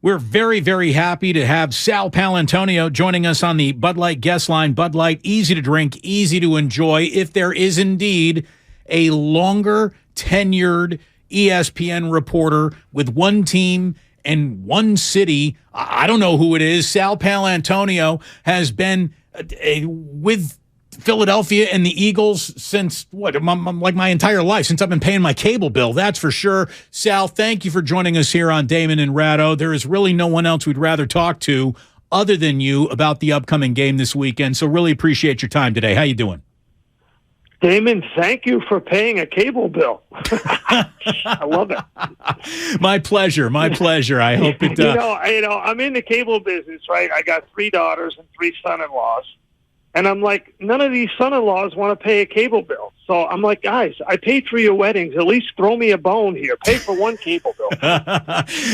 We're very, very happy to have Sal Paolantonio joining us on the Bud Light guest line. Bud Light, easy to drink, easy to enjoy. If there is indeed a longer tenured ESPN reporter with one team and one city, I don't know who it is. Sal Paolantonio has been with Philadelphia and the Eagles since my entire life, since I've been paying my cable bill. That's for sure. Sal, thank you for joining us here on Damon and Ratto. There is really no one else we'd rather talk to other than you about the upcoming game this weekend. So really appreciate your time today. How you doing? Damon, thank you for paying a cable bill. I love it. My pleasure. My pleasure. I hope it. I'm in the cable business, right? I got 3 daughters and 3 son-in-laws. And I'm like, none of these son-in-laws want to pay a cable bill. So I'm like, guys, I paid for your weddings. At least throw me a bone here. Pay for one cable bill.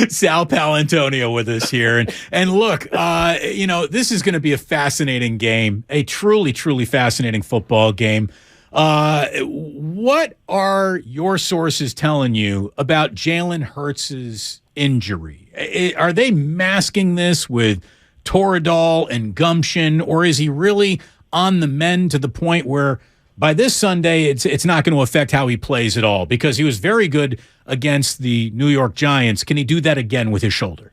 Sal Paolantonio with us here. And look, this is going to be a fascinating game, a truly, truly fascinating football game. What are your sources telling you about Jalen Hurts' injury? Are they masking this with Toradol and gumption, or is he really on the mend to the point where by this Sunday it's not going to affect how he plays at all? Because he was very good against the New York Giants. Can he do that again with his shoulder?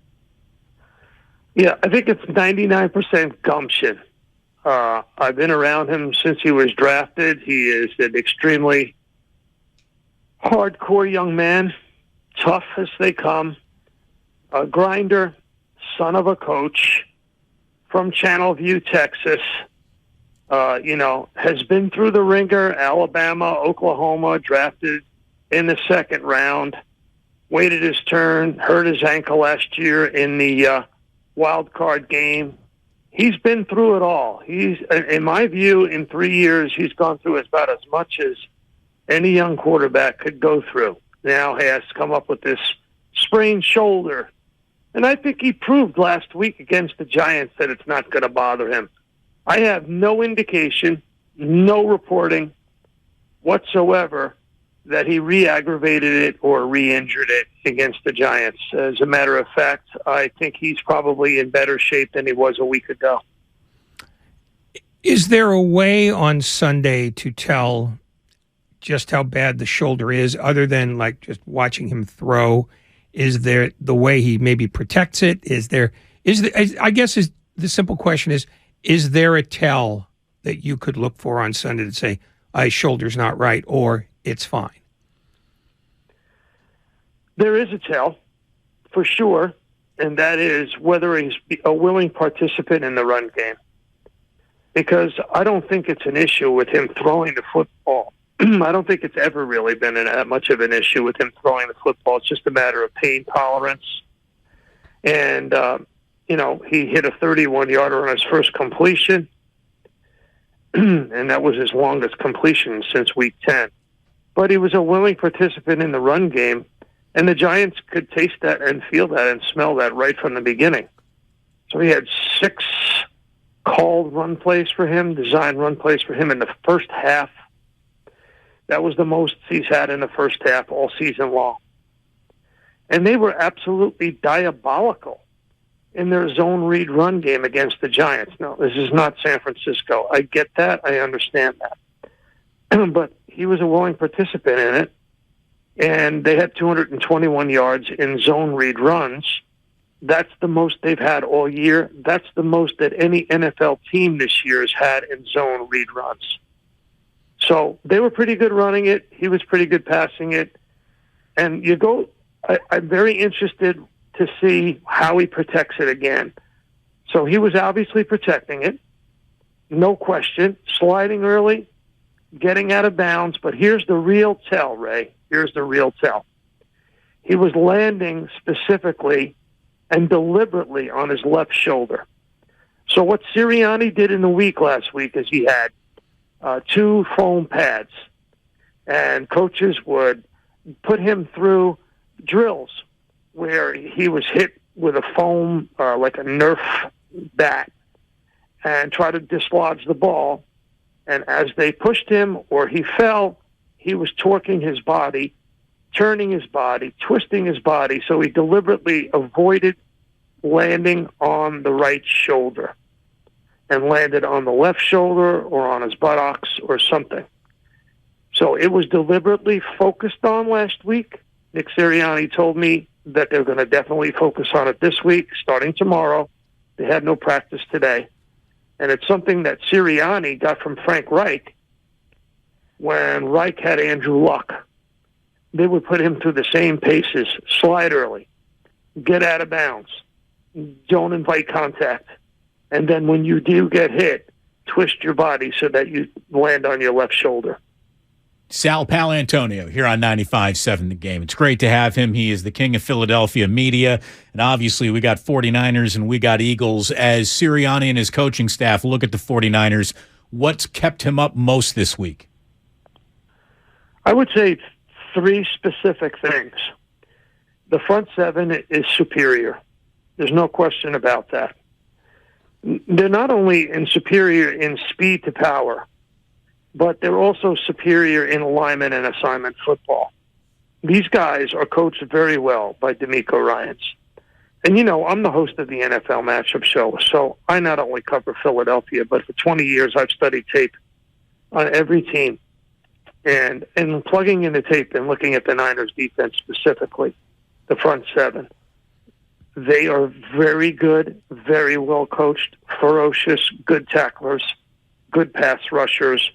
Yeah, I think it's 99% gumption. I've been around him since he was drafted. He is an extremely hardcore young man, tough as they come, a grinder, son of a coach from Channelview, Texas. Has been through the ringer, Alabama, Oklahoma, drafted in the 2nd round, waited his turn, hurt his ankle last year in the wild card game. He's been through it all. He's, in my view, in 3 years, he's gone through about as much as any young quarterback could go through. Now he has come up with this sprained shoulder. And I think he proved last week against the Giants that it's not going to bother him. I have no indication, no reporting whatsoever that he re-aggravated it or re-injured it against the Giants. As a matter of fact, I think he's probably in better shape than he was a week ago. Is there a way on Sunday to tell just how bad the shoulder is, other than like just watching him throw? Is there the way he maybe protects it? I guess the simple question is there a tell that you could look for on Sunday to say, his shoulder's not right, or it's fine? There is a tell, for sure, and that is whether he's a willing participant in the run game. Because I don't think it's an issue with him throwing the football. I don't think it's ever really been that much of an issue with him throwing the football. It's just a matter of pain tolerance. And, he hit a 31-yarder on his first completion, and that was his longest completion since week 10. But he was a willing participant in the run game, and the Giants could taste that and feel that and smell that right from the beginning. So he had 6 called run plays for him, designed run plays for him in the first half. That was the most he's had in the first half all season long. And they were absolutely diabolical in their zone read run game against the Giants. No, this is not San Francisco. I get that. I understand that. But he was a willing participant in it. And they had 221 yards in zone read runs. That's the most they've had all year. That's the most that any NFL team this year has had in zone read runs. So they were pretty good running it. He was pretty good passing it. And I'm very interested to see how he protects it again. So he was obviously protecting it, no question, sliding early, getting out of bounds. But here's the real tell, Ray. Here's the real tell. He was landing specifically and deliberately on his left shoulder. So what Sirianni did in the week last week is he had 2 foam pads, and coaches would put him through drills where he was hit with a foam, like a Nerf bat, and try to dislodge the ball. And as they pushed him or he fell, he was torquing his body, turning his body, twisting his body, so he deliberately avoided landing on the right shoulder and landed on the left shoulder or on his buttocks or something. So it was deliberately focused on last week. Nick Sirianni told me that they're going to definitely focus on it this week, starting tomorrow. They had no practice today. And it's something that Sirianni got from Frank Reich when Reich had Andrew Luck. They would put him through the same paces, slide early, get out of bounds, don't invite contact. And then when you do get hit, twist your body so that you land on your left shoulder. Sal Paolantonio here on 95.7 The Game. It's great to have him. He is the king of Philadelphia media. And obviously we got 49ers and we got Eagles. As Sirianni and his coaching staff look at the 49ers, what's kept him up most this week? I would say three specific things. The front seven is superior. There's no question about that. They're not only superior in speed to power, but they're also superior in alignment and assignment football. These guys are coached very well by DeMeco Ryans. And, you know, I'm the host of the NFL Matchup Show, so I not only cover Philadelphia, but for 20 years I've studied tape on every team. And plugging in the tape and looking at the Niners defense specifically, the front seven, they are very good, very well coached, ferocious, good tacklers, good pass rushers.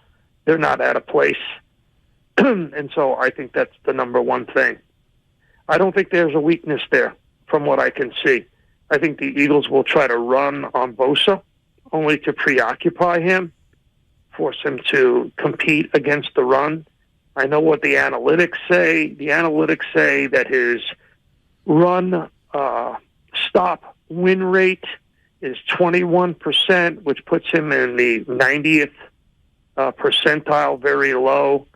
They're not out of place. And so I think that's the number one thing. I don't think there's a weakness there from what I can see. I think the Eagles will try to run on Bosa only to preoccupy him, force him to compete against the run. I know what the analytics say. The analytics say that his run stop win rate is 21%, which puts him in the 90th percentile, very low.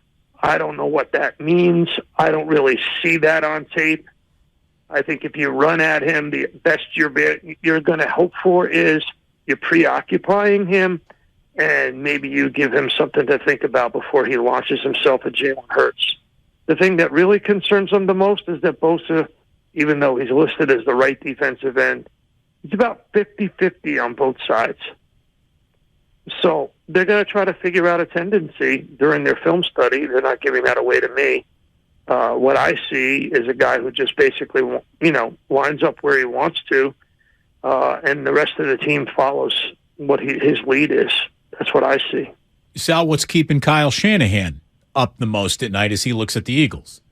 I don't know what that means. I don't really see that on tape. I think if you run at him, the best you're going to hope for is you're preoccupying him, and maybe you give him something to think about before he launches himself at Jalen Hurts. The thing that really concerns him the most is that Bosa, even though he's listed as the right defensive end, he's about 50-50 on both sides. So they're going to try to figure out a tendency during their film study. They're not giving that away to me. What I see is a guy who just basically, lines up where he wants to, and the rest of the team follows what his lead is. That's what I see. Sal, what's keeping Kyle Shanahan up the most at night as he looks at the Eagles?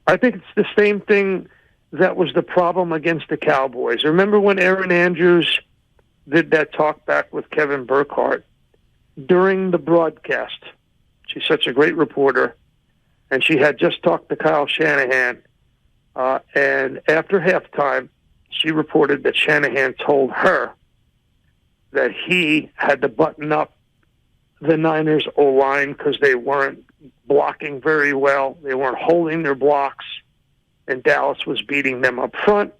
I think it's the same thing that was the problem against the Cowboys. Remember when Erin Andrews did that talk back with Kevin Burkhardt during the broadcast? She's such a great reporter, and she had just talked to Kyle Shanahan, and after halftime, she reported that Shanahan told her that he had to button up the Niners O-line because they weren't blocking very well. They weren't holding their blocks, and Dallas was beating them up front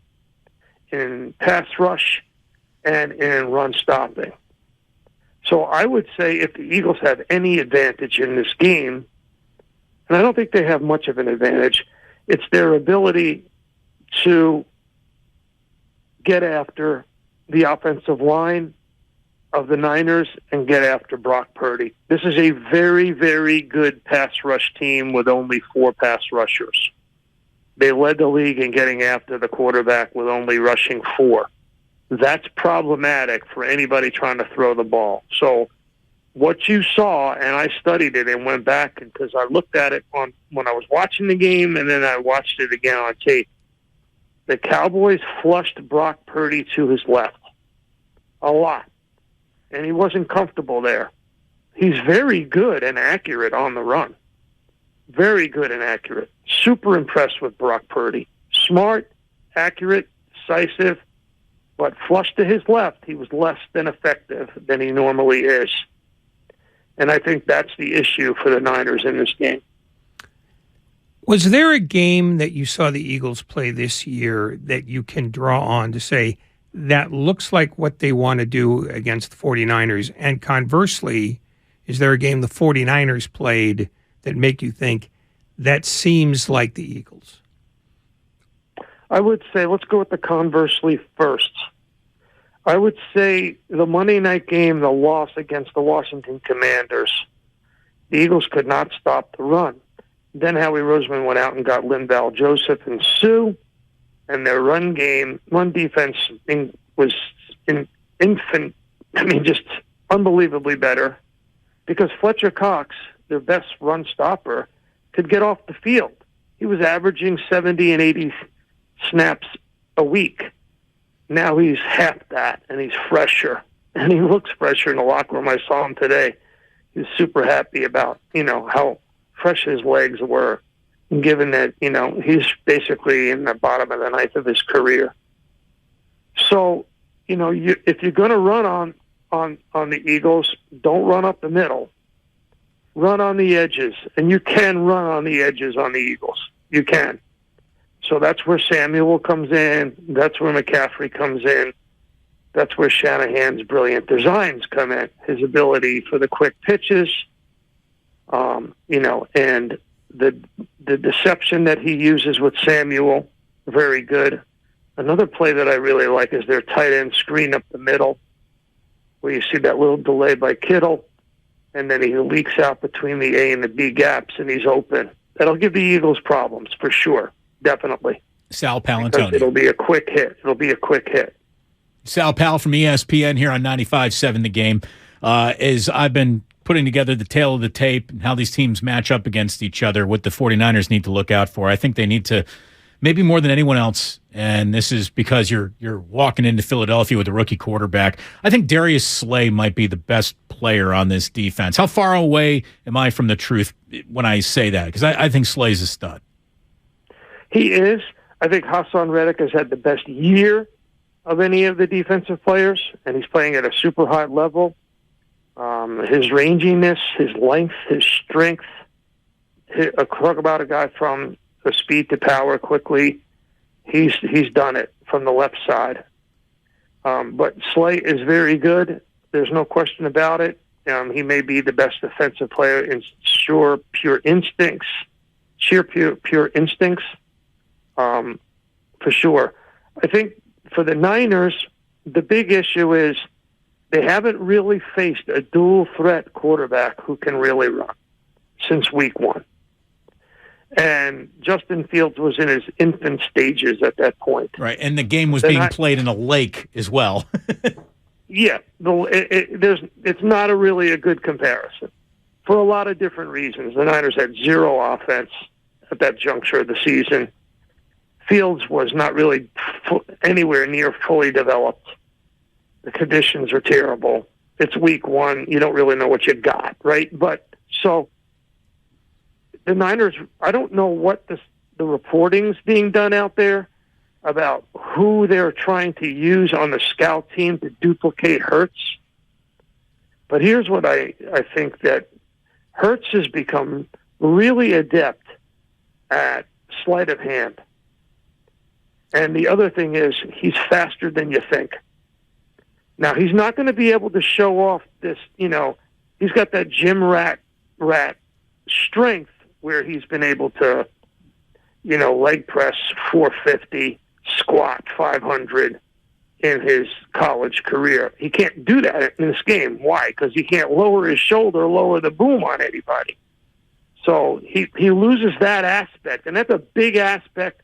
in pass rush and in run stopping. So I would say if the Eagles have any advantage in this game, and I don't think they have much of an advantage, it's their ability to get after the offensive line of the Niners and get after Brock Purdy. This is a very, very good pass rush team with only 4 pass rushers. They led the league in getting after the quarterback with only rushing 4. That's problematic for anybody trying to throw the ball. So what you saw, and I studied it and went back because I looked at it when I was watching the game, and then I watched it again on tape. The Cowboys flushed Brock Purdy to his left a lot, and he wasn't comfortable there. He's very good and accurate on the run. Very good and accurate. Super impressed with Brock Purdy. Smart, accurate, decisive, but flush to his left, he was less than effective than he normally is. And I think that's the issue for the Niners in this game. Was there a game that you saw the Eagles play this year that you can draw on to say that looks like what they want to do against the 49ers? And conversely, is there a game the 49ers played that make you think that seems like the Eagles? I would say let's go with the conversely first. I would say the Monday night game, the loss against the Washington Commanders, the Eagles could not stop the run. Then Howie Roseman went out and got Linval Joseph and Sue, and their run defense was just unbelievably better, because Fletcher Cox, their best run stopper, could get off the field. He was averaging 70 and 80 snaps a week. Now he's half that, and he's fresher, and he looks fresher in the locker room. I saw him today. He was super happy about, how fresh his legs were, given that, he's basically in the bottom of the ninth of his career. So, if you're going to run on the Eagles, don't run up the middle. Run on the edges, and you can run on the edges on the Eagles. You can. So that's where Samuel comes in. That's where McCaffrey comes in. That's where Shanahan's brilliant designs come in. His ability for the quick pitches, and the deception that he uses with Samuel, very good. Another play that I really like is their tight end screen up the middle, where you see that little delay by Kittle, and then he leaks out between the A and the B gaps, and he's open. That'll give the Eagles problems, for sure. Definitely. Sal Paolantonio. Because it'll be a quick hit. Sal Pal from ESPN here on 95.7 The Game. As I've been putting together the tale of the tape and how these teams match up against each other, what the 49ers need to look out for, I think they need to, maybe more than anyone else, and this is because you're walking into Philadelphia with a rookie quarterback, I think Darius Slay might be the best player on this defense. How far away am I from the truth when I say that? Because I think Slay's a stud. He is. I think Hassan Reddick has had the best year of any of the defensive players, and he's playing at a super high level. His ranginess, his length, his strength. Talk about a guy from the speed to power quickly. He's done it from the left side. But Slay is very good. There's no question about it. He may be the best defensive player in pure instincts. For sure. I think for the Niners, the big issue is they haven't really faced a dual threat quarterback who can really run since week one. And Justin Fields was in his infant stages at that point. Right, and the game was being played in a lake as well. Yeah, it's not really a good comparison for a lot of different reasons. The Niners had zero offense at that juncture of the season. Fields was not really anywhere near fully developed. The conditions are terrible. It's week one. You don't really know what you got, right? But so the Niners, I don't know what the reporting's being done out there about who they're trying to use on the scout team to duplicate Hurts. But here's what I think, that Hurts has become really adept at sleight of hand. And the other thing is he's faster than you think. Now, he's not going to be able to show off this, he's got that gym rat strength where he's been able to, leg press 450, squat 500 in his college career. He can't do that in this game. Why? Because he can't lower his shoulder, lower the boom on anybody. So he loses that aspect, and that's a big aspect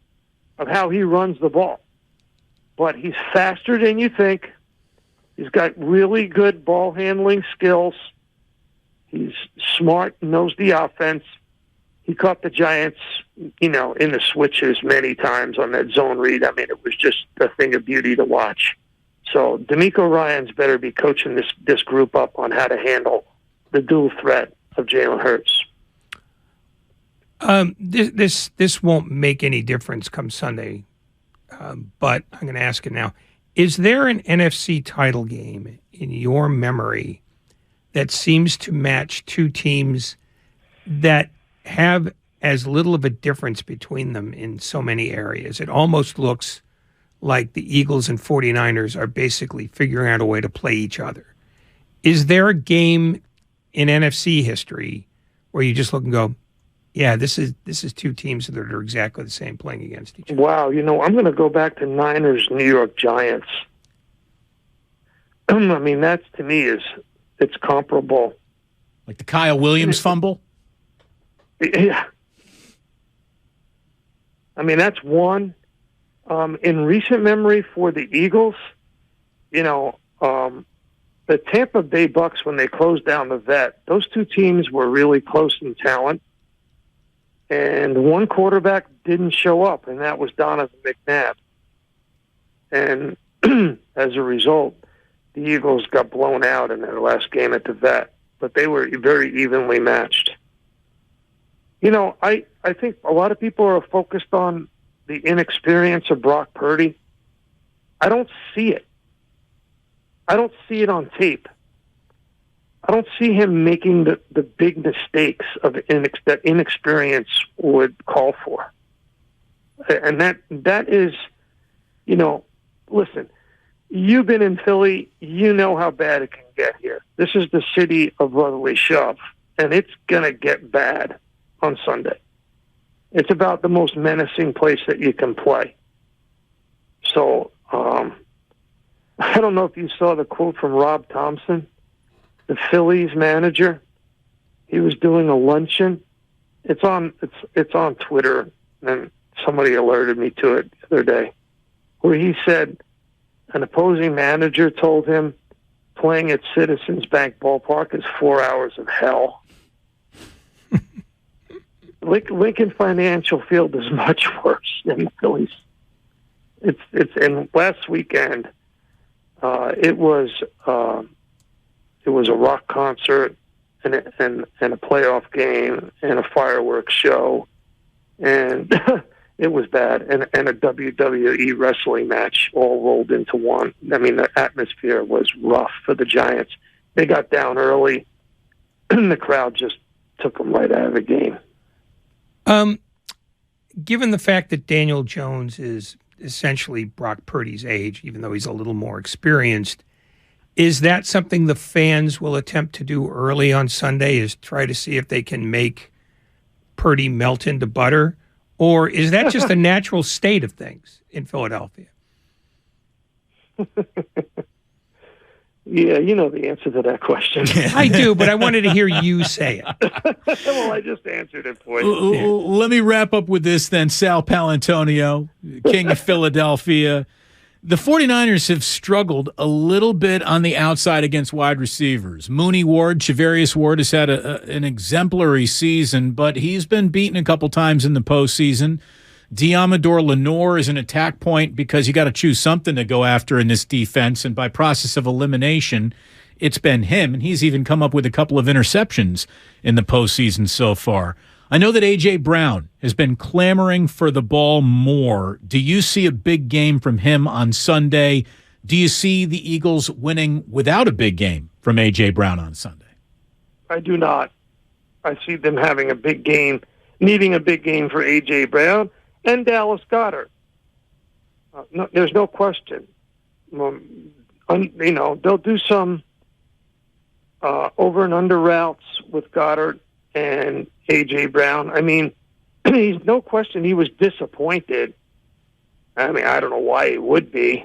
of how he runs the ball. But he's faster than you think. He's got really good ball handling skills. He's smart, knows the offense. He caught the Giants, in the switches many times on that zone read. I mean, it was just a thing of beauty to watch. So DeMeco Ryans better be coaching this group up on how to handle the dual threat of Jalen Hurts. This won't make any difference come Sunday, but I'm going to ask it now. Is there an NFC title game in your memory that seems to match two teams that have as little of a difference between them in so many areas? It almost looks like the Eagles and 49ers are basically figuring out a way to play each other. Is there a game in NFC history where you just look and go, Yeah, this is two teams that are exactly the same playing against each other. Wow, I'm going to go back to Niners, New York Giants. I mean, that to me it's comparable. Like the Kyle Williams fumble? Yeah. I mean, that's one. In recent memory for the Eagles, the Tampa Bay Bucks, when they closed down the vet, those two teams were really close in talent. And one quarterback didn't show up, and that was Donovan McNabb. And as a result, the Eagles got blown out in their last game at the vet. But they were very evenly matched. I think a lot of people are focused on the inexperience of Brock Purdy. I don't see it. I don't see it on tape. I don't see him making the big mistakes that inexperience would call for. And that is, listen, you've been in Philly, you know how bad it can get here. This is the city of brotherly shove, and it's going to get bad on Sunday. It's about the most menacing place that you can play. So, I don't know if you saw the quote from Rob Thompson, the Phillies manager. He was doing a luncheon. It's on Twitter, and somebody alerted me to it the other day, where he said an opposing manager told him playing at Citizens Bank Ballpark is 4 hours of hell. Lincoln Financial Field is much worse than the Phillies. And last weekend, it was a rock concert and a playoff game and a fireworks show, and it was bad. And a WWE wrestling match all rolled into one. I mean, the atmosphere was rough for the Giants. They got down early, and the crowd just took them right out of the game. Given the fact that Daniel Jones is essentially Brock Purdy's age, even though he's a little more experienced, is that something the fans will attempt to do early on Sunday, is try to see if they can make Purdy melt into butter? Or is that just a natural state of things in Philadelphia? Yeah, you know the answer to that question. I do, but I wanted to hear you say it. Well, I just answered it for you. Let me wrap up with this then. Sal Paolantonio, king of Philadelphia. The 49ers have struggled a little bit on the outside against wide receivers. Mooney Ward, Charvarius Ward has had an exemplary season, but he's been beaten a couple times in the postseason. Diamador Lenore is an attack point because you got to choose something to go after in this defense, and by process of elimination, it's been him, and he's even come up with a couple of interceptions in the postseason so far. I know that A.J. Brown has been clamoring for the ball more. Do you see a big game from him on Sunday? Do you see the Eagles winning without a big game from A.J. Brown on Sunday? I do not. I see them having a big game, needing a big game for A.J. Brown and Dallas Goedert. There's no question. They'll do some over and under routes with Goddard and A.J. Brown. I mean, he's no question he was disappointed. I mean, I don't know why he would be.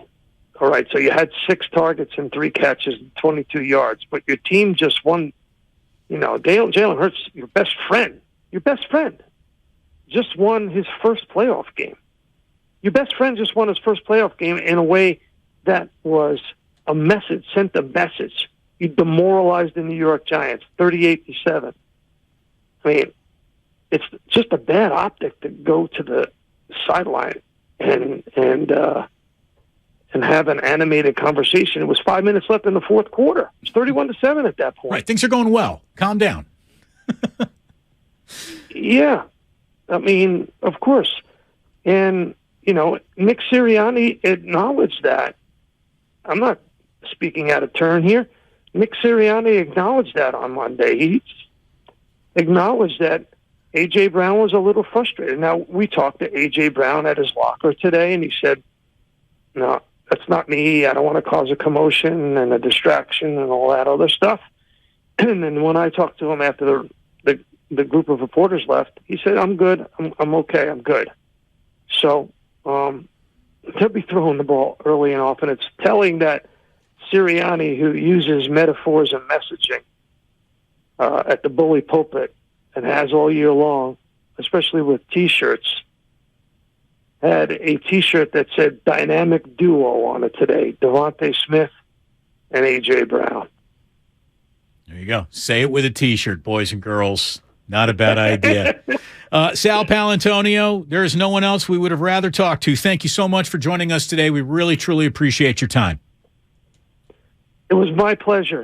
All right, so you had 6 targets and 3 catches, 22 yards, but your team just won. Jalen Hurts, your best friend, just won his first playoff game. Your best friend just won his first playoff game in a way that was a message, sent a message. You demoralized the New York Giants, 38-7. I mean, it's just a bad optic to go to the sideline and have an animated conversation. It was 5 minutes left in the fourth quarter. It was 31-7 at that point. Right, things are going well. Calm down. Yeah. I mean, of course. And, Nick Sirianni acknowledged that. I'm not speaking out of turn here. Nick Sirianni acknowledged that on Monday. He acknowledged that A.J. Brown was a little frustrated. Now, we talked to A.J. Brown at his locker today, and he said, no, that's not me. I don't want to cause a commotion and a distraction and all that other stuff. And then when I talked to him after the the group of reporters left, he said, "I'm good. I'm okay. I'm good." So they'll be throwing the ball early and often. It's telling that Sirianni, who uses metaphors and messaging at the bully pulpit and has all year long, especially with T-shirts, had a T-shirt that said "Dynamic Duo" on it today. Devontae Smith and A.J. Brown. There you go. Say it with a T-shirt, boys and girls. Not a bad idea. Sal Paolantonio, there is no one else we would have rather talked to. Thank you so much for joining us today. We really, truly appreciate your time. It was my pleasure.